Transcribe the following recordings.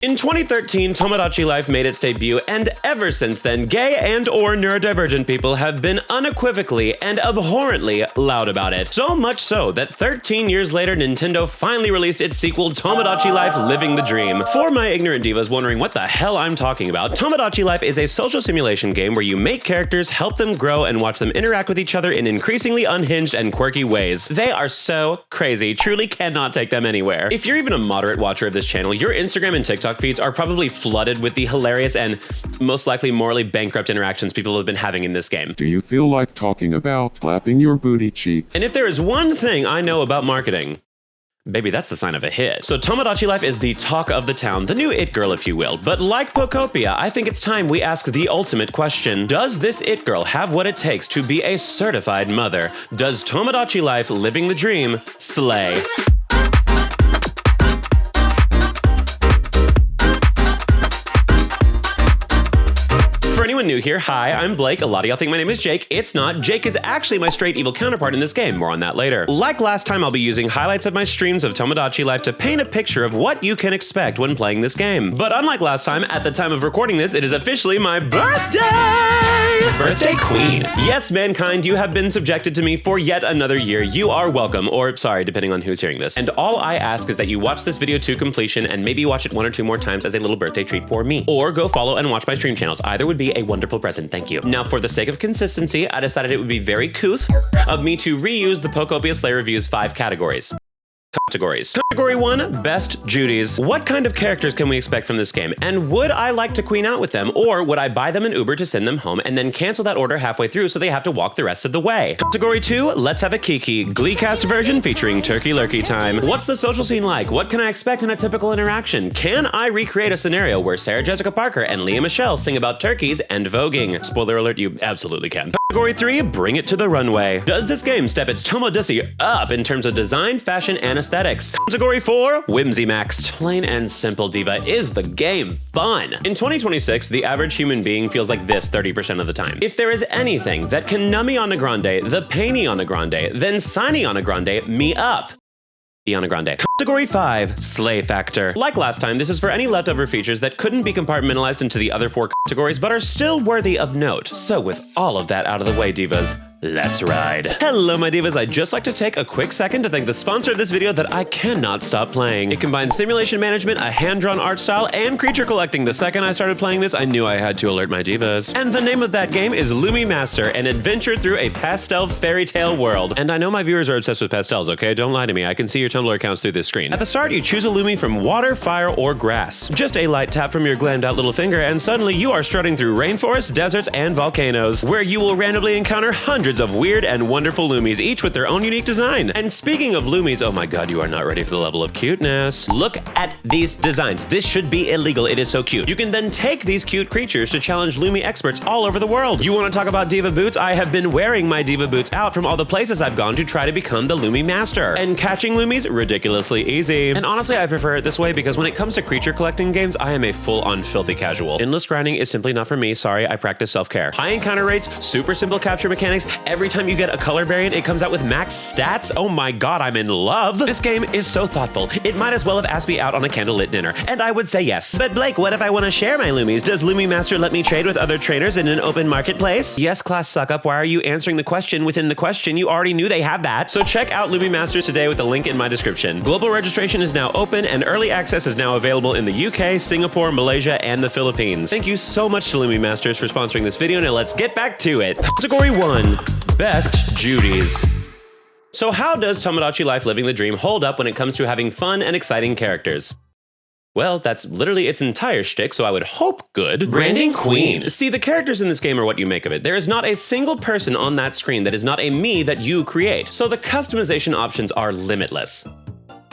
In 2013, Tomodachi Life made its debut, and ever since then, gay and/or neurodivergent people have been unequivocally and abhorrently loud about it. So much so that 13 years later, Nintendo finally released its sequel, Tomodachi Life Living the Dream. For my ignorant divas wondering what the hell I'm talking about, Tomodachi Life is a social simulation game where you make characters, help them grow, and watch them interact with each other in increasingly unhinged and quirky ways. They are so crazy, truly cannot take them anywhere. If you're even a moderate watcher of this channel, your Instagram and TikTok feeds are probably flooded with the hilarious and most likely morally bankrupt interactions people have been having in this game. Do you feel like talking about clapping your booty cheeks? And if there is one thing I know about marketing, baby, that's the sign of a hit. So Tomodachi Life is the talk of the town, the new it girl if you will. But like Pokopia, I think it's time we ask the ultimate question. Does this it girl have what it takes to be a certified mother? Does Tomodachi Life Living the Dream slay? For anyone new here, hi, I'm Blake. A lot of y'all think my name is Jake. It's not. Jake is actually my straight evil counterpart in this game. More on that later. Like last time, I'll be using highlights of my streams of Tomodachi Life to paint a picture of what you can expect when playing this game. But unlike last time, at the time of recording this, it is officially my birthday! Birthday queen. Yes, mankind, you have been subjected to me for yet another year. You are welcome, or sorry, depending on who's hearing this. And all I ask is that you watch this video to completion and maybe watch it 1 or 2 more times as a little birthday treat for me. Or go follow and watch my stream channels. Either would be a wonderful present, thank you. Now, for the sake of consistency, I decided it would be very couth of me to reuse the Pokopia Slay Review's 5 categories. Category 1, Best Judies. What kind of characters can we expect from this game? And would I like to queen out with them? Or would I buy them an Uber to send them home and then cancel that order halfway through so they have to walk the rest of the way? Category 2, Let's Have a Kiki. Gleecast version featuring Turkey Lurkey time. What's the social scene like? What can I expect in a typical interaction? Can I recreate a scenario where Sarah Jessica Parker and Leah Michelle sing about turkeys and voguing? Spoiler alert, you absolutely can. Category 3, Bring It to the Runway. Does this game step its Tomodachi up in terms of design, fashion, and aesthetics? Category 4, Whimsymaxxed. Plain and simple, diva. Is the game fun? In 2026, the average human being feels like this 30% of the time. If there is anything that can nummy Grande, the painy Grande, then signy Grande me up. Ariana Grande. Category 5, Slay Factor. Like last time, this is for any leftover features that couldn't be compartmentalized into the other 4 categories but are still worthy of note. So with all of that out of the way, divas, let's ride. Hello, my divas. I'd just like to take a quick second to thank the sponsor of this video that I cannot stop playing. It combines simulation management, a hand-drawn art style, and creature collecting. The second I started playing this, I knew I had to alert my divas. And the name of that game is Lumi Master, an adventure through a pastel fairy tale world. And I know my viewers are obsessed with pastels, okay? Don't lie to me. I can see your Tumblr accounts through this screen. At the start, you choose a Lumi from water, fire, or grass. Just a light tap from your glammed out little finger, and suddenly you are strutting through rainforests, deserts, and volcanoes, where you will randomly encounter hundreds of weird and wonderful Lumis, each with their own unique design. And speaking of Lumis, oh my god, you are not ready for the level of cuteness. Look at these designs. This should be illegal. It is so cute. You can then take these cute creatures to challenge Lumi experts all over the world. You want to talk about diva boots? I have been wearing my diva boots out from all the places I've gone to try to become the Lumi Master. And catching Lumis, ridiculously easy. And honestly, I prefer it this way because when it comes to creature collecting games, I am a full-on filthy casual. Endless grinding is simply not for me. Sorry, I practice self-care. High encounter rates, super simple capture mechanics. Every time you get a color variant, it comes out with max stats. Oh my god, I'm in love. This game is so thoughtful. It might as well have asked me out on a candlelit dinner. And I would say yes. But Blake, what if I want to share my Lumis? Does Lumi Master let me trade with other trainers in an open marketplace? Yes, class suck up. Why are you answering the question within the question? You already knew they have that. So check out Lumi Masters today with the link in my description. Global registration is now open and early access is now available in the UK, Singapore, Malaysia, and the Philippines. Thank you so much to Lumi Masters for sponsoring this video. Now let's get back to it. Category 1, Best Judies. So how does Tomodachi Life Living the Dream hold up when it comes to having fun and exciting characters? Well, that's literally its entire shtick, so I would hope good. Branding Queen. See, the characters in this game are what you make of it. There is not a single person on that screen that is not a me that you create. So the customization options are limitless.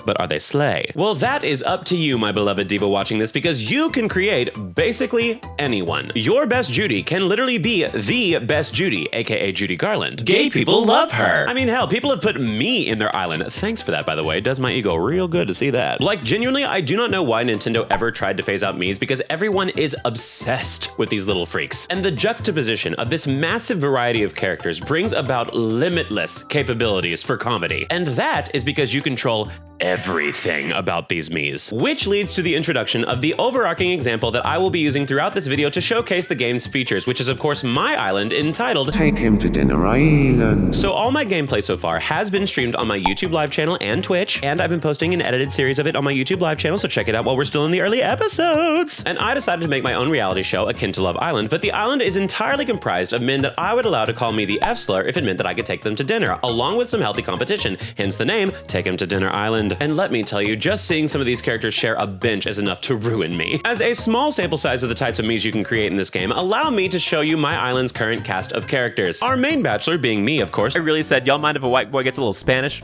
But are they slay? Well, that is up to you, my beloved diva watching this, because you can create basically anyone. Your best Judy can literally be the best Judy, aka Judy Garland. Gay people love her. I mean, hell, people have put me in their island. Thanks for that, by the way. It does my ego real good to see that. Like, genuinely, I do not know why Nintendo ever tried to phase out me's, because everyone is obsessed with these little freaks. And the juxtaposition of this massive variety of characters brings about limitless capabilities for comedy. And that is because you control everything about these Miis. Which leads to the introduction of the overarching example that I will be using throughout this video to showcase the game's features, which is of course my island entitled Take Him to Dinner Island. So all my gameplay so far has been streamed on my YouTube live channel and Twitch, and I've been posting an edited series of it on my YouTube live channel, so check it out while we're still in the early episodes. And I decided to make my own reality show akin to Love Island, but the island is entirely comprised of men that I would allow to call me the F slur if it meant that I could take them to dinner, along with some healthy competition, hence the name, Take Him to Dinner Island. And let me tell you, just seeing some of these characters share a bench is enough to ruin me. As a small sample size of the types of Miis you can create in this game, allow me to show you my island's current cast of characters. Our main bachelor being me, of course. I really said, y'all mind if a white boy gets a little Spanish?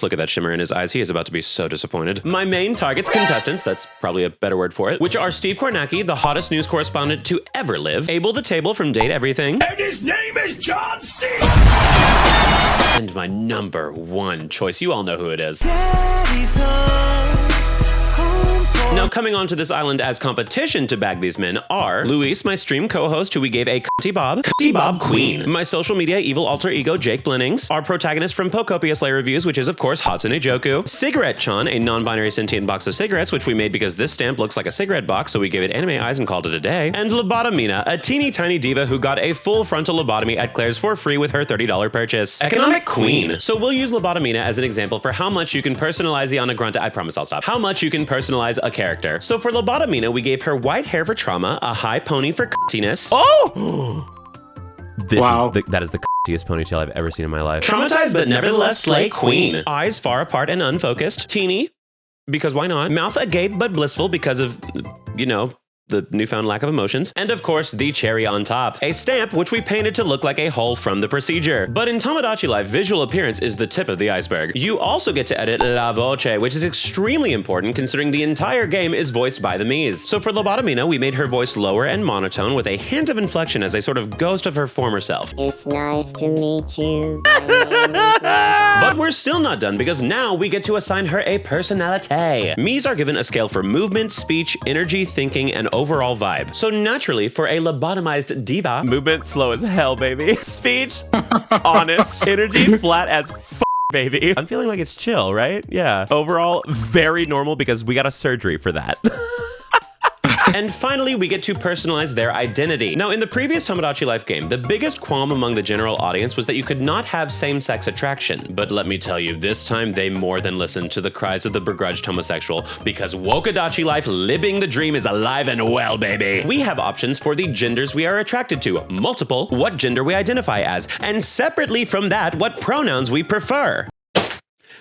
Look at that shimmer in his eyes. He is about to be so disappointed. My main targets, contestants, that's probably a better word for it, which are Steve Kornacki, the hottest news correspondent to ever live, Abel the Table from Date Everything, And his name is John C. and my number one choice. You all know who it is. Now, coming onto this island as competition to bag these men are Luis, my stream co-host, who we gave a Cunty Bob Queen, my social media evil alter ego, Jake Blinnings, our protagonist from Pokopia Slay Reviews, which is, of course, Hatsune Joku, Cigarette-chan, a non-binary sentient box of cigarettes, which we made because this stamp looks like a cigarette box, so we gave it anime eyes and called it a day, and Lobotomina, a teeny tiny diva who got a full frontal lobotomy at Claire's for free with her $30 purchase. Economic Queen. So we'll use Lobotomina as an example for how much you can personalize the Anagranta. I promise I'll stop. How much you can personalize a character. So for Lobotomina, we gave her white hair for trauma, a high pony for cuttiness. Oh! Wow. That is the cuttiest ponytail I've ever seen in my life. Traumatized but nevertheless slay queen. Eyes far apart and unfocused. Teeny, because why not? Mouth agape but blissful because of, you know, the newfound lack of emotions. And of course, the cherry on top, a stamp which we painted to look like a hole from the procedure. But in Tomodachi Life, visual appearance is the tip of the iceberg. You also get to edit la voce, which is extremely important considering the entire game is voiced by the Miis. So for Lobotomina, we made her voice lower and monotone with a hint of inflection as a sort of ghost of her former self. It's nice to meet you. But we're still not done because now we get to assign her a personality. Miis are given a scale for movement, speech, energy, thinking, and overall vibe. So naturally, for a lobotomized diva, Movement slow as hell, baby. Speech, honest. Energy, flat as baby. I'm feeling like it's chill, right? Yeah. Overall, very normal because we got a surgery for that. and finally, we get to personalize their identity. Now, in the previous Tomodachi Life game, the biggest qualm among the general audience was that you could not have same-sex attraction. But let me tell you, this time they more than listened to the cries of the begrudged homosexual, because Wokadachi Life living the dream is alive and well, baby. We have options for the genders we are attracted to, multiple, what gender we identify as, and separately from that, what pronouns we prefer.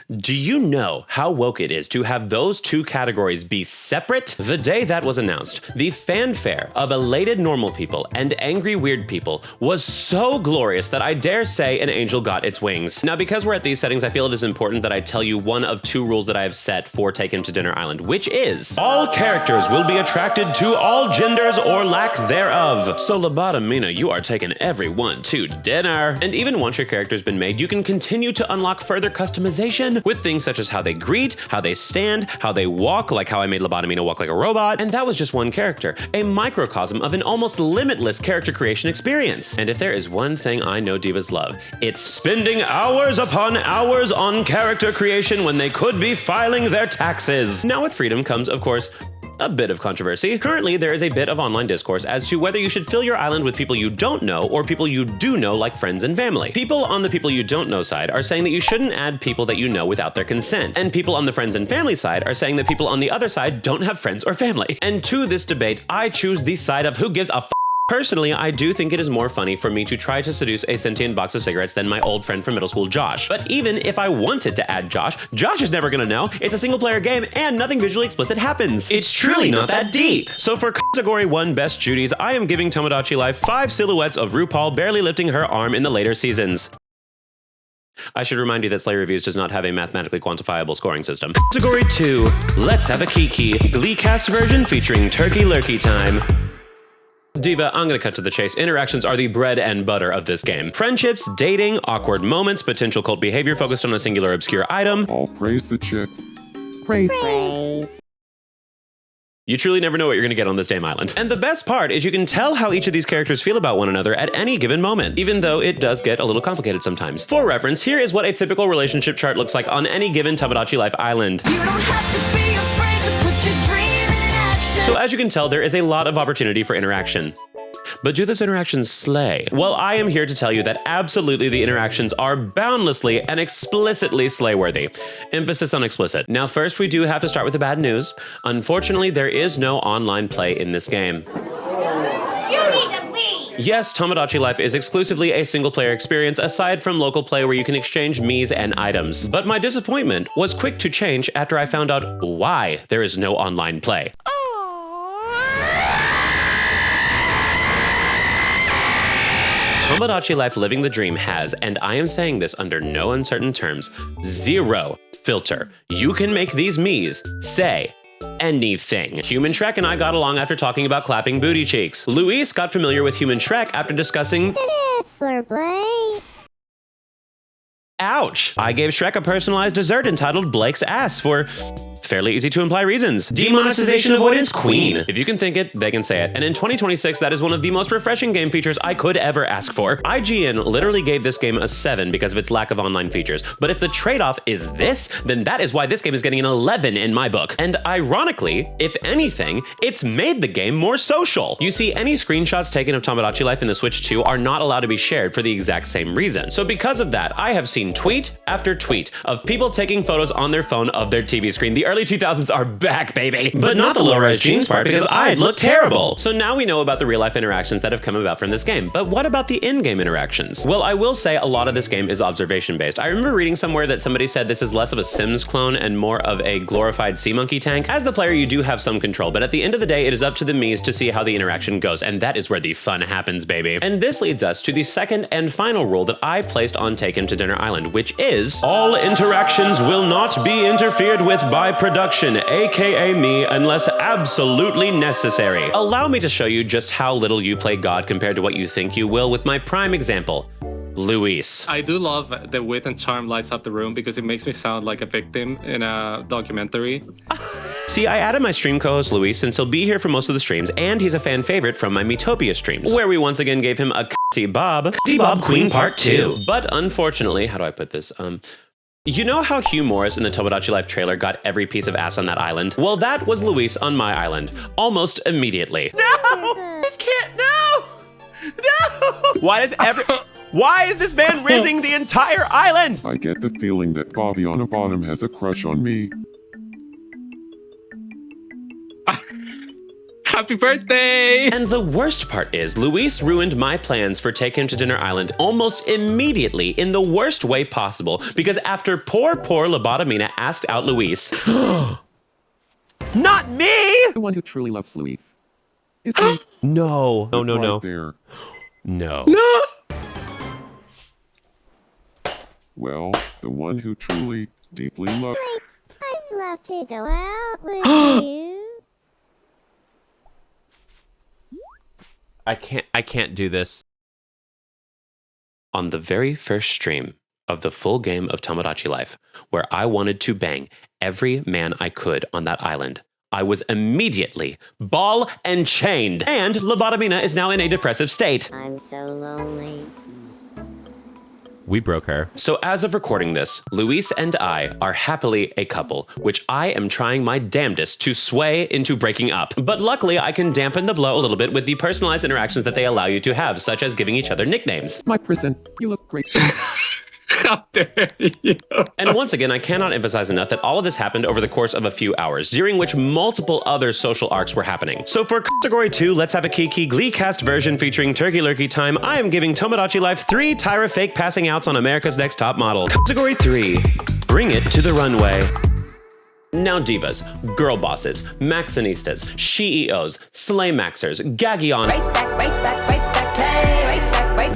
Do you know how woke it is to have those two categories be separate? The day that was announced, the fanfare of elated normal people and angry weird people was so glorious that I dare say an angel got its wings. Now, because we're at these settings, I feel it is important that I tell you one of two rules that I have set for Take Him to Dinner Island, which is all characters will be attracted to all genders or lack thereof. So Lobotomina, you are taking everyone to dinner. And even once your character's been made, you can continue to unlock further customization with things such as how they greet, how they stand, how they walk, like how I made Lobotomina walk like a robot. And that was just one character, a microcosm of an almost limitless character creation experience. And if there is one thing I know divas love, it's spending hours upon hours on character creation when they could be filing their taxes. Now with freedom comes, of course, a bit of controversy. Currently, there is a bit of online discourse as to whether you should fill your island with people you don't know or people you do know, like friends and family. People on the people you don't know side are saying that you shouldn't add people that you know without their consent. And people on the friends and family side are saying that people on the other side don't have friends or family. And to this debate, I choose the side of who gives a Personally, I do think it is more funny for me to try to seduce a sentient box of cigarettes than my old friend from middle school, Josh. But even if I wanted to add Josh, Josh is never gonna know. It's a single player game and nothing visually explicit happens. It's truly not that deep. So for category 1 Best Judies, I am giving Tomodachi Life 5 silhouettes of RuPaul barely lifting her arm in the later seasons. I should remind you that Slay Reviews does not have a mathematically quantifiable scoring system. Category 2, Let's Have a Kiki, Gleecast version featuring Turkey Lurkey Time. Diva, I'm gonna cut to the chase. Interactions are the bread and butter of this game. Friendships, dating, awkward moments, potential cult behavior focused on a singular obscure item. All praise the chick. Praise. You truly never know what you're gonna get on this damn island. And the best part is you can tell how each of these characters feel about one another at any given moment, even though it does get a little complicated sometimes. For reference, here is what a typical relationship chart looks like on any given Tomodachi Life island. You don't have to be afraid to put your dream in action. So as you can tell, there is a lot of opportunity for interaction. But do those interactions slay? Well, I am here to tell you that absolutely the interactions are boundlessly and explicitly slay-worthy. Emphasis on explicit. Now, first, we do have to start with the bad news. Unfortunately, there is no online play in this game. Yes, Tomodachi Life is exclusively a single-player experience aside from local play where you can exchange Miis and items. But my disappointment was quick to change after I found out why there is no online play. Tomodachi Life Living the Dream has, and I am saying this under no uncertain terms, zero filter. You can make these Miis say anything. Human Shrek and I got along after talking about clapping booty cheeks. Luis got familiar with Human Shrek after discussing Slurplay. ouch. I gave Shrek a personalized dessert entitled Blake's Ass for fairly easy to imply reasons. Demonetization avoidance queen. If you can think it, they can say it. And in 2026, that is one of the most refreshing game features I could ever ask for. IGN literally gave this game a 7 because of its lack of online features. But if the trade-off is this, then that is why this game is getting an 11 in my book. And ironically, if anything, it's made the game more social. You see, any screenshots taken of Tomodachi Life in the Switch 2 are not allowed to be shared for the exact same reason. So because of that, I have seen tweet after tweet of people taking photos on their phone of their TV screen. The early 2000s are back, baby. But not the low-res jeans part because I'd look terrible. So now we know about the real-life interactions that have come about from this game. But what about the in-game interactions? Well, I will say a lot of this game is observation-based. I remember reading somewhere that somebody said this is less of a Sims clone and more of a glorified sea monkey tank. As the player, you do have some control, but at the end of the day, it is up to the Miis to see how the interaction goes, and that is where the fun happens, baby. And this leads us to the second and final rule that I placed on Take Him to Dinner Island, which is all interactions will not be interfered with by production, aka me, unless absolutely necessary. Allow me to show you just how little you play God compared to what you think you will with my prime example. Luis. I do love the wit and charm lights up the room because it makes me sound like a victim in a documentary. See, I added my stream co-host Luis since he'll be here for most of the streams, and he's a fan favorite from my Metopia streams, where we once again gave him a Bob Queen Part 2. But unfortunately, how do I put this? You know how Hugh Morris in the Tomodachi Life trailer got every piece of ass on that island? Well, that was Luis on my island, almost immediately. No! This can't, no! No! Why is this man rizzing the entire island? I get the feeling that Bobby on a bottom has a crush on me. Happy birthday! And the worst part is, Luis ruined my plans for Take Him to Dinner Island almost immediately in the worst way possible, because after poor Lobotomina asked out Luis, Not me! The one who truly loves Louis. Is he? no. Right there. No. Well, the one who truly, deeply loves. I'd love to go out with you. I can't do this. On the very first stream of the full game of Tomodachi Life, where I wanted to bang every man I could on that island, I was immediately ball and chained, and Lobotomina is now in a depressive state. I'm so lonely. We broke her. So as of recording this, Luis and I are happily a couple, which I am trying my damnedest to sway into breaking up. But luckily, I can dampen the blow a little bit with the personalized interactions that they allow you to have, such as giving each other nicknames. My prison. You look great too. How dare you? And once again, I cannot emphasize enough that all of this happened over the course of a few hours, during which multiple other social arcs were happening. So for category 2, let's have a Kiki Gleecast version featuring Turkey Lurkey time. I am giving Tomodachi Life 3 Tyra fake passing outs on America's Next Top Model. Category 3, Bring It to the Runway. Now divas, girl bosses, maxinistas, she-EOs, slay maxers, gaggy on.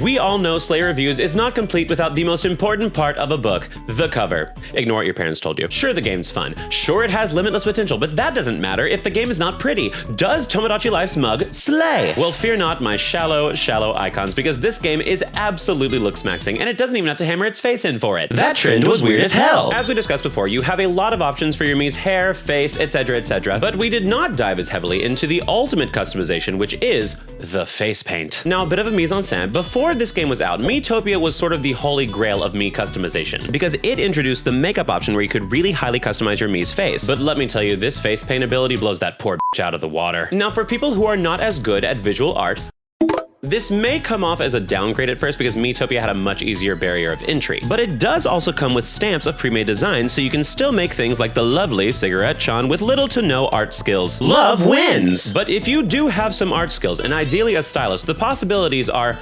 We all know Slayer Reviews is not complete without the most important part of a book, the cover. Ignore what your parents told you. Sure, the game's fun. Sure, it has limitless potential, but that doesn't matter if the game is not pretty. Does Tomodachi Life's mug slay? Well, fear not my shallow icons, because this game is absolutely looksmaxing, and it doesn't even have to hammer its face in for it. That trend was weird as hell. As we discussed before, you have a lot of options for your Mii's hair, face, etc., but we did not dive as heavily into the ultimate customization, which is the face paint. Now, a bit of a mise-en-scène. Before this game was out, Miitopia was sort of the holy grail of Mii customization, because it introduced the makeup option where you could really highly customize your Mii's face. But let me tell you, this face paint ability blows that poor bitch out of the water. Now, for people who are not as good at visual art, this may come off as a downgrade at first because Miitopia had a much easier barrier of entry, but it does also come with stamps of pre-made designs, so you can still make things like the lovely Cigarette-chan with little to no art skills. Love wins! But if you do have some art skills, and ideally a stylist, the possibilities are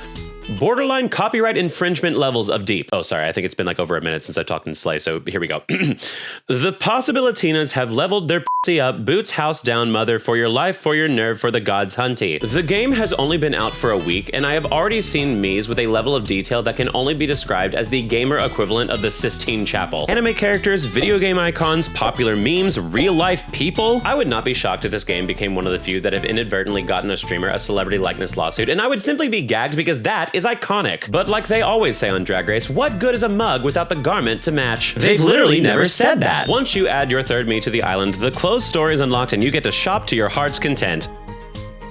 borderline copyright infringement levels of deep. Oh, sorry, I think it's been like over a minute since I talked in Slay, so here we go. The possibilitinas have leveled their pussy up, boots house down, mother, for your life, for your nerve, for the gods hunty. The game has only been out for a week, and I have already seen Mii's with a level of detail that can only be described as the gamer equivalent of the Sistine Chapel. Anime characters, video game icons, popular memes, real-life people. I would not be shocked if this game became one of the few that have inadvertently gotten a streamer a celebrity likeness lawsuit, and I would simply be gagged because that is iconic. But like they always say on Drag Race, what good is a mug without the garment to match? They've literally never said that. Once you add your third Mii to the island, the closed store is unlocked and you get to shop to your heart's content.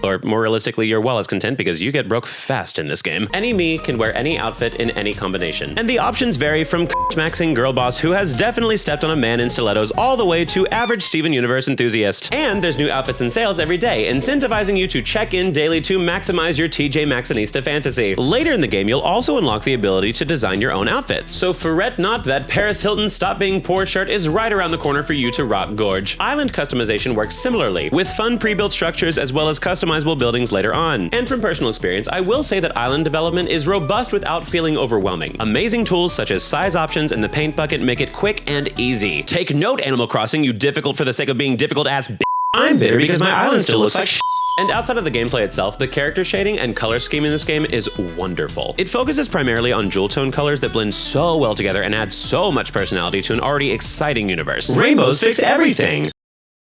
Or more realistically, your wallet's content, because you get broke fast in this game. Any Mii can wear any outfit in any combination. And the options vary from maxing girl boss who has definitely stepped on a man in stilettos all the way to average Steven Universe enthusiast. And there's new outfits and sales every day, incentivizing you to check in daily to maximize your TJ Maxxinista fantasy. Later in the game, you'll also unlock the ability to design your own outfits. So fret not that Paris Hilton's Stop Being Poor shirt is right around the corner for you to rock gorge. Island customization works similarly, with fun pre-built structures as well as customizable buildings later on. And from personal experience, I will say that island development is robust without feeling overwhelming. Amazing tools such as size options and the paint bucket make it quick and easy. Take note, Animal Crossing, you difficult for the sake of being difficult ass b****. I'm bitter because my island still looks like sh**. And outside of the gameplay itself, the character shading and color scheme in this game is wonderful. It focuses primarily on jewel tone colors that blend so well together and add so much personality to an already exciting universe. Rainbows fix everything!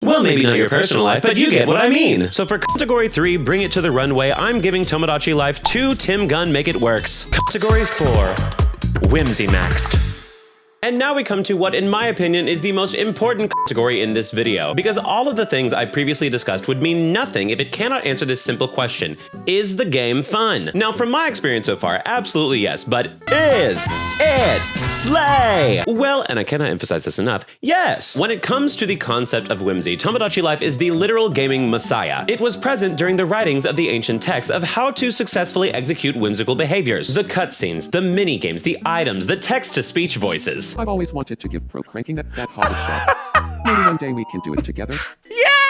Well, maybe not your personal life, but you get what I mean. So for Category 3, Bring It to the Runway, I'm giving Tomodachi Life 2 Tim Gunn Make It Works. Category 4, Whimsymaxxed. And now we come to what, in my opinion, is the most important category in this video, because all of the things I previously discussed would mean nothing if it cannot answer this simple question: is the game fun? Now, from my experience so far, absolutely yes, but is it slay? Well, and I cannot emphasize this enough, yes! When it comes to the concept of whimsy, Tomodachi Life is the literal gaming messiah. It was present during the writings of the ancient texts of how to successfully execute whimsical behaviors. The cutscenes, the mini-games, the items, the text-to-speech voices. I've always wanted to give pro cranking that hard shot. Maybe one day we can do it together.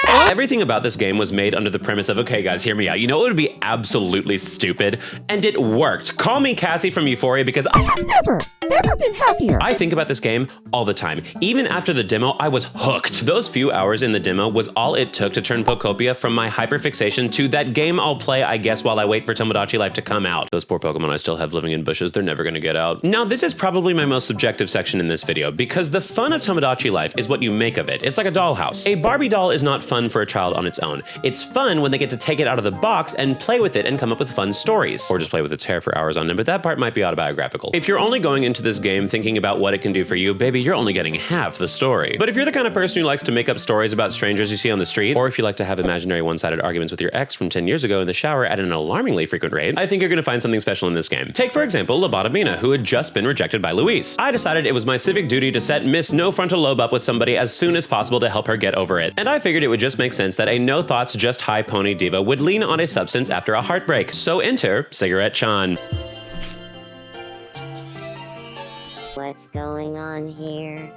Everything about this game was made under the premise of, okay guys, hear me out. You know it would be absolutely stupid? And it worked. Call me Cassie from Euphoria because I've never been happier. I think about this game all the time. Even after the demo, I was hooked. Those few hours in the demo was all it took to turn Pokopia from my hyperfixation to that game I'll play, I guess, while I wait for Tomodachi Life to come out. Those poor Pokemon I still have living in bushes, they're never gonna get out. Now, this is probably my most subjective section in this video, because the fun of Tomodachi Life is what you make of it. It's like a dollhouse. A Barbie doll is not fun for a child on its own. It's fun when they get to take it out of the box and play with it and come up with fun stories. Or just play with its hair for hours on end, but that part might be autobiographical. If you're only going into this game thinking about what it can do for you, baby, you're only getting half the story. But if you're the kind of person who likes to make up stories about strangers you see on the street, or if you like to have imaginary one-sided arguments with your ex from 10 years ago in the shower at an alarmingly frequent rate, I think you're gonna find something special in this game. Take, for example, Lobotomina, who had just been rejected by Luis. I decided it was my civic duty to set Miss No Frontal Lobe up with somebody as soon as possible to help her get over it. And I figured it would just make sense that a no-thoughts, just high pony diva would lean on a substance after a heartbreak. So enter Cigarette-chan. What's going on here?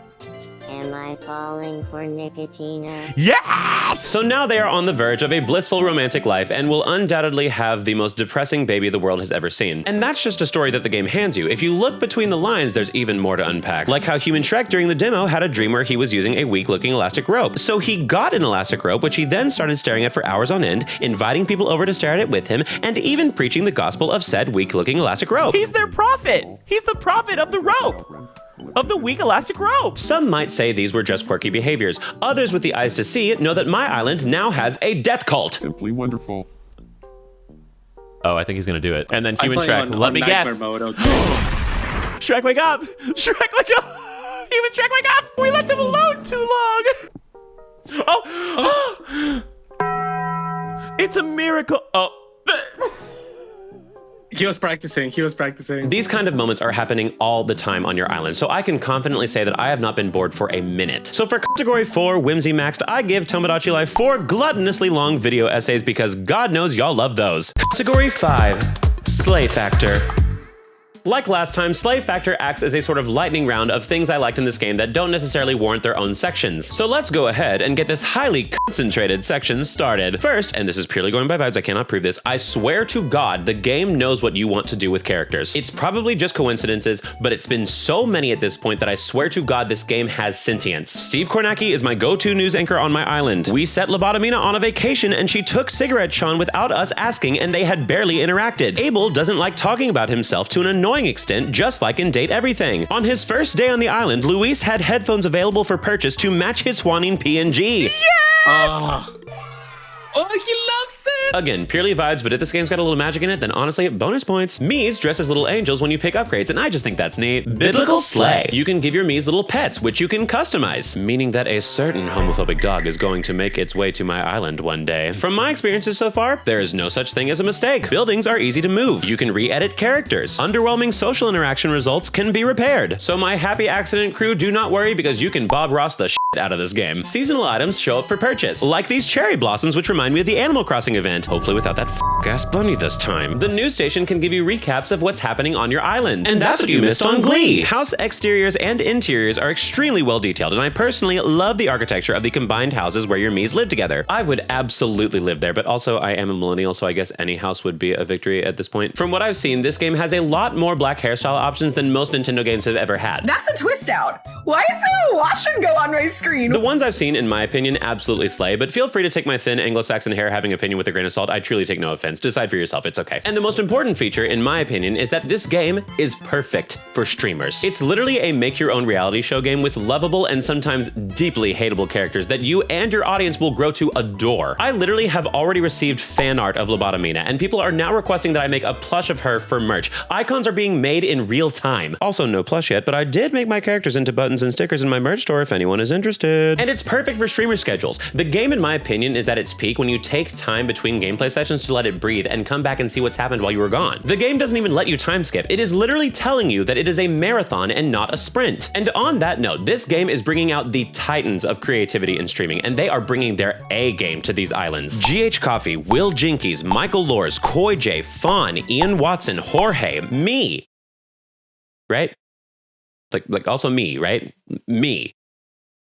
Am I falling for Nicotina? Yes! So now they are on the verge of a blissful romantic life and will undoubtedly have the most depressing baby the world has ever seen. And that's just a story that the game hands you. If you look between the lines, there's even more to unpack. Like how Human Shrek during the demo had a dream where he was using a weak-looking elastic rope. So he got an elastic rope, which he then started staring at for hours on end, inviting people over to stare at it with him, and even preaching the gospel of said weak-looking elastic rope. He's their prophet. He's the prophet of the rope. Of the weak elastic rope. Some might say these were just quirky behaviors. Others with the eyes to see know that my island now has a death cult. Simply wonderful. Oh, I think he's gonna do it. And then Human I'm playing Shrek, on let me nightmare guess. Mode, okay. Shrek, wake up! Shrek, wake up! Human Shrek, wake up! We left him alone too long! Oh! It's a miracle! Oh. He was practicing. He was practicing. These kind of moments are happening all the time on your island, so I can confidently say that I have not been bored for a minute. So for category 4, Whimsymaxxed, I give Tomodachi Life 4 gluttonously long video essays because God knows y'all love those. Category 5, Slay Factor. Like last time, Slay Factor acts as a sort of lightning round of things I liked in this game that don't necessarily warrant their own sections. So let's go ahead and get this highly concentrated section started. First, and this is purely going by vibes, I cannot prove this, I swear to God, the game knows what you want to do with characters. It's probably just coincidences, but it's been so many at this point that I swear to God this game has sentience. Steve Kornacki is my go-to news anchor on my island. We set Lobotomina on a vacation and she took Cigarette Sean without us asking and they had barely interacted. Abel doesn't like talking about himself to an annoying extent, just like in Date Everything. On his first day on the island, Luis had headphones available for purchase to match his Swanine PNG. Oh, he loves it. Again, purely vibes, but if this game's got a little magic in it, then honestly, bonus points. Mies dress as little angels when you pick upgrades, and I just think that's neat. Biblical slay. You can give your Mies little pets, which you can customize, meaning that a certain homophobic dog is going to make its way to my island one day. From my experiences so far, there is no such thing as a mistake. Buildings are easy to move. You can re-edit characters. Underwhelming social interaction results can be repaired. So my happy accident crew, do not worry because you can Bob Ross the shit out of this game. Seasonal items show up for purchase, like these cherry blossoms, which remind me of the Animal Crossing event. Hopefully without that f***ass bunny this time. The news station can give you recaps of what's happening on your island. And that's what you missed on Glee. House exteriors and interiors are extremely well detailed, and I personally love the architecture of the combined houses where your Mies live together. I would absolutely live there, but also I am a millennial, so I guess any house would be a victory at this point. From what I've seen, this game has a lot more black hairstyle options than most Nintendo games have ever had. That's a twist out. Why is there a washroom go on my screen? The ones I've seen, in my opinion, absolutely slay, but feel free to take my thin Anglo-Saxon hair having opinion with a grain of salt. I truly take no offense. Decide for yourself, it's okay. And the most important feature, in my opinion, is that this game is perfect for streamers. It's literally a make-your-own reality show game with lovable and sometimes deeply hateable characters that you and your audience will grow to adore. I literally have already received fan art of Lobotomina, and people are now requesting that I make a plush of her for merch. Icons are being made in real time. Also, no plush yet, but I did make my characters into buttons and stickers in my merch store if anyone is interested. And it's perfect for streamer schedules. The game, in my opinion, is at its peak when you take time between gameplay sessions to let it breathe and come back and see what's happened while you were gone. The game doesn't even let you time skip. It is literally telling you that it is a marathon and not a sprint. And on that note, this game is bringing out the titans of creativity in streaming, and they are bringing their A game to these islands. GH Coffee, Will Jinkies, Michael Lors, Koi J, Fawn, Ian Watson, Jorge, me. Right? Like also me, right? Me.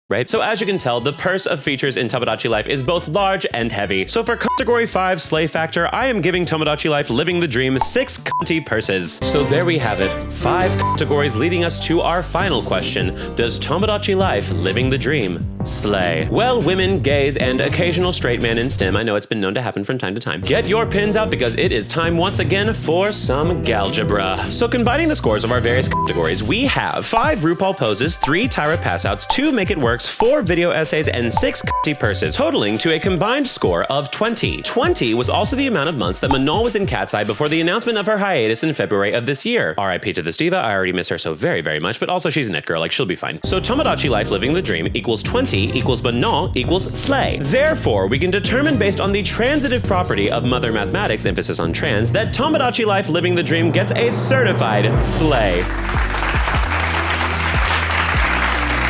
Right? So as you can tell, the purse of features in Tomodachi Life is both large and heavy. So for category 5, Slay Factor, I am giving Tomodachi Life Living the Dream 6 cunty purses. So there we have it, 5 categories leading us to our final question. Does Tomodachi Life Living the Dream slay? Well, women, gays, and occasional straight man in STEM, I know it's been known to happen from time to time. Get your pins out because it is time once again for some galgebra. So combining the scores of our various categories, we have 5 RuPaul poses, 3 Tyra passouts, 2 Make It Works, 4 video essays, and 6 cunty purses, totaling to a combined score of 20. 20 was also the amount of months that Manol was in Cat's Eye before the announcement of her hiatus in February of this year. RIP to this diva, I already miss her so very, very much, but also she's an it girl, like she'll be fine. So Tomodachi Life Living the Dream equals 20 equals Manol equals slay. Therefore, we can determine based on the transitive property of mother mathematics, emphasis on trans, that Tomodachi Life Living the Dream gets a certified slay.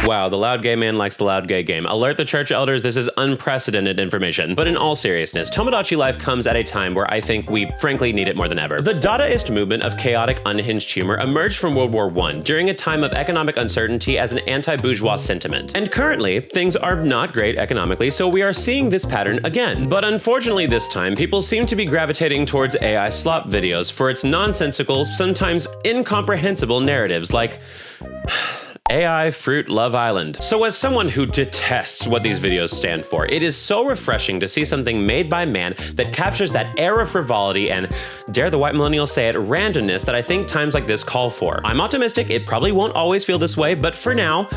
Wow, the loud gay man likes the loud gay game. Alert the church elders, this is unprecedented information. But in all seriousness, Tomodachi life comes at a time where I think we frankly need it more than ever. The Dadaist movement of chaotic, unhinged humor emerged from World War I during a time of economic uncertainty as an anti-bourgeois sentiment. And currently, things are not great economically, so we are seeing this pattern again. But unfortunately this time, people seem to be gravitating towards AI slop videos for its nonsensical, sometimes incomprehensible narratives like AI Fruit Love Island. So as someone who detests what these videos stand for, it is so refreshing to see something made by man that captures that air of frivolity and, dare the white millennial say it, randomness that I think times like this call for. I'm optimistic, it probably won't always feel this way, but for now,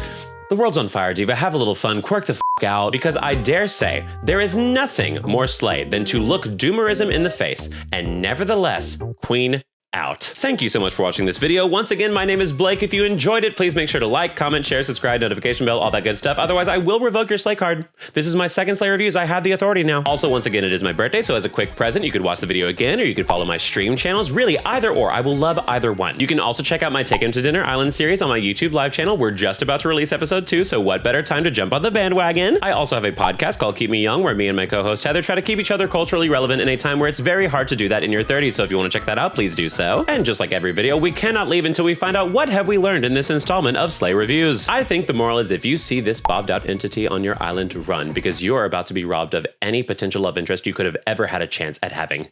the world's on fire, Diva. Have a little fun, quirk the out, because I dare say, there is nothing more slay than to look doomerism in the face and nevertheless, queen out. Thank you so much for watching this video. Once again, my name is Blake. If you enjoyed it, please make sure to like, comment, share, subscribe, notification bell, all that good stuff. Otherwise, I will revoke your Slay card. This is my second Slay reviews. I have the authority now. Also, once again, it is my birthday, so as a quick present, you could watch the video again, or you could follow my stream channels. Really, either or. I will love either one. You can also check out my Take Him to Dinner Island series on my YouTube live channel. We're just about to release episode 2, so what better time to jump on the bandwagon? I also have a podcast called Keep Me Young, where me and my co-host Heather try to keep each other culturally relevant in a time where it's very hard to do that in your 30s. So if you want to check that out, please do so. And just like every video, we cannot leave until we find out what have we learned in this installment of Slay Reviews. I think the moral is if you see this bobbed out entity on your island, run, because you're about to be robbed of any potential love interest you could have ever had a chance at having.